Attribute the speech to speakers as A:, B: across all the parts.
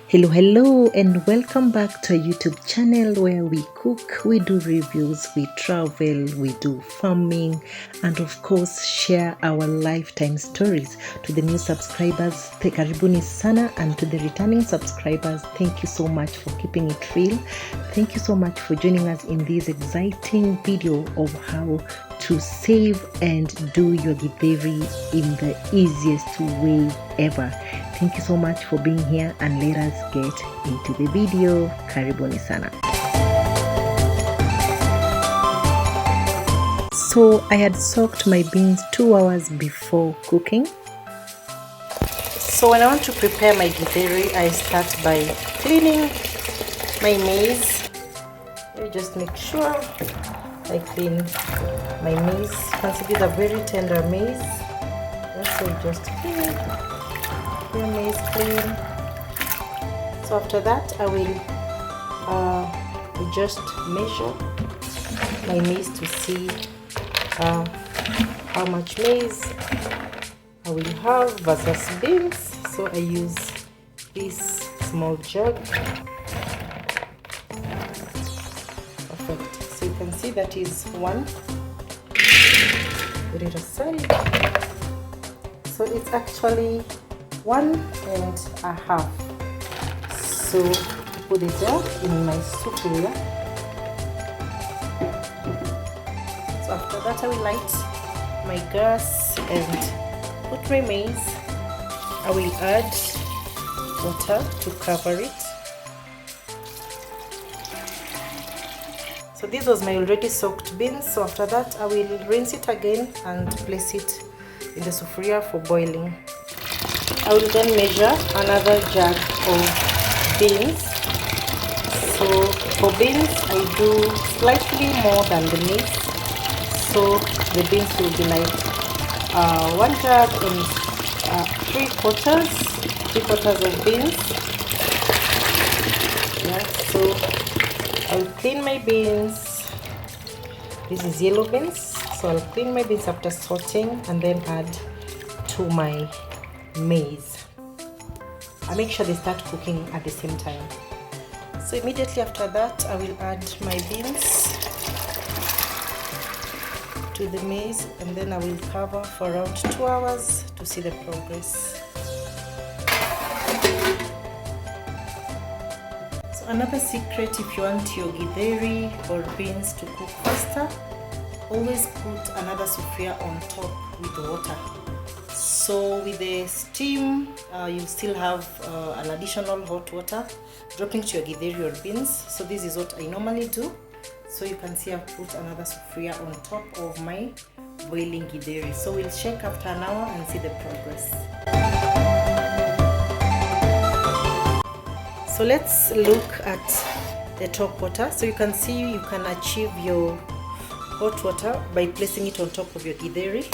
A: Hello and welcome back to our YouTube channel where we cook, we do reviews, we travel, we do farming, and of course share our lifetime stories. To the new subscribers, karibuni sana, and to the returning subscribers, thank you so much for keeping it real. Thank you so much for joining us in this exciting video of how to save and do your githeri in the easiest way ever. Thank you so much for being here, and let us get into the video. Karibuni sana. So I had soaked my beans 2 hours before cooking. So when I want to prepare my githeri, I start by cleaning my maize. I just make sure I clean my maize. You can see these are very tender maize. So just clean your maize clean. So after that I will just measure my maize to see how much maize I will have versus beans. So I use this small jug. Perfect. So you can see that is one. Put it aside. So it's actually 1.5. So put it there in my soup area. So after that I will light my gas and put my maize. I will add water to cover it. So this was my already soaked beans. So after that I will rinse it again and place it in the sufuria for boiling. I will then measure another jug of beans. So for beans I do slightly more than the maize. So the beans will be like 1 jug and 3/4 of beans. Yeah, so I'll clean my beans. This is yellow beans. So I'll clean my beans after sorting and then add to my maize. I make sure they start cooking at the same time. So immediately after that I will add my beans to the maize, and then I will cover for around 2 hours to see the progress. So another secret, if you want your githeri or beans to cook faster, always put another sufuria on top with water. So with the steam, you still have an additional hot water dropping to your githeri or beans. So this is what I normally do. So you can see I've put another sufuria on top of my boiling githeri. So we'll check after an hour and see the progress. So let's look at the top water. So you can see you can achieve your hot water by placing it on top of your githeri.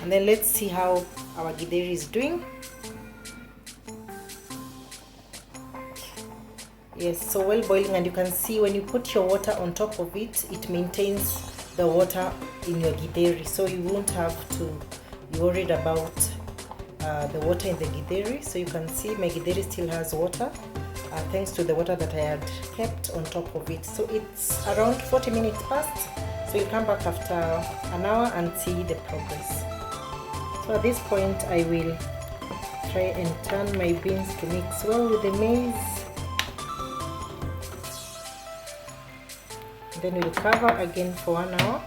A: And then let's see how our githeri is doing. Yes, so well boiling, and you can see when you put your water on top of it, it maintains the water in your githeri, so you won't have to be worried about the water in the githeri. So you can see my githeri still has water thanks to the water that I had kept on top of it. So it's around 40 minutes past, so you'll come back after an hour and see the progress. So at this point I will try and turn my beans to mix well with the maize. Then we'll cover again for 1 hour.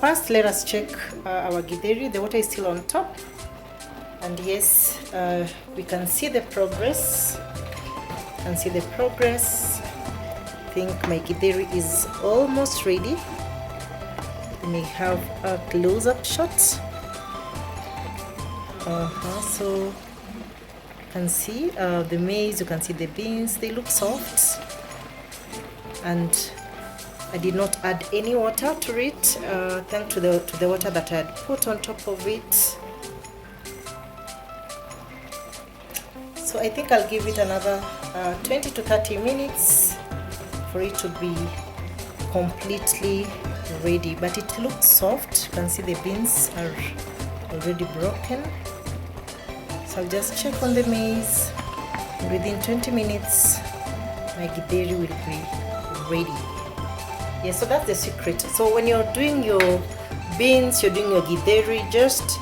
A: First, let us check our githeri. The water is still on top, and yes, we can see the progress. I think my githeri is almost ready. Let me have a close-up shot. So you can see the maize, you can see the beans, they look soft. And I did not add any water to it, thanks to the water that I had put on top of it. So I think I'll give it another 20 to 30 minutes for it to be completely ready. But it looks soft. You can see the beans are already broken. So I'll just check on the maize. Within 20 minutes my githeri will be ready. Yeah, so that's the secret. So when you're doing your beans, you're doing your githeri, just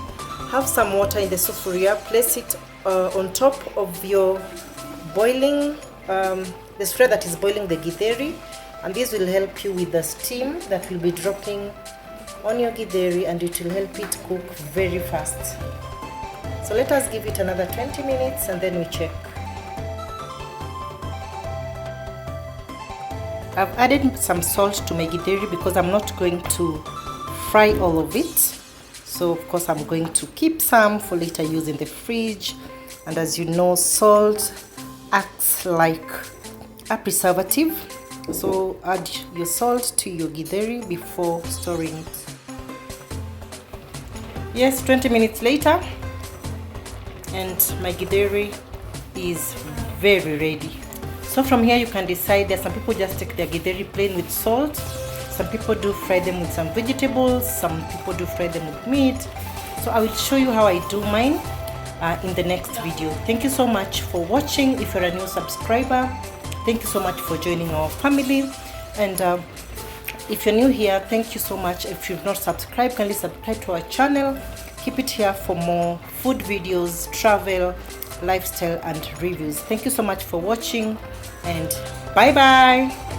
A: have some water in the sufuria, place it on top of your boiling the sufuria that is boiling the githeri, and this will help you with the steam that will be dropping on your githeri, and it will help it cook very fast. So let us give it another 20 minutes and then we check. I've added some salt to my githeri because I'm not going to fry all of it. So of course I'm going to keep some for later use in the fridge. And as you know, salt acts like a preservative. So add your salt to your githeri before storing it. Yes, 20 minutes later and my githeri is very ready. So from here you can decide. There some people just take their githeri plain with salt. Some people do fry them with some vegetables. Some people do fry them with meat. So I will show you how I do mine in the next video. Thank you so much for watching. If you're a new subscriber, thank you so much for joining our family. And if you're new here, thank you so much. If you've not subscribed, kindly subscribe to our channel. Keep it here for more food videos, travel, lifestyle and reviews. Thank you so much for watching, and bye bye.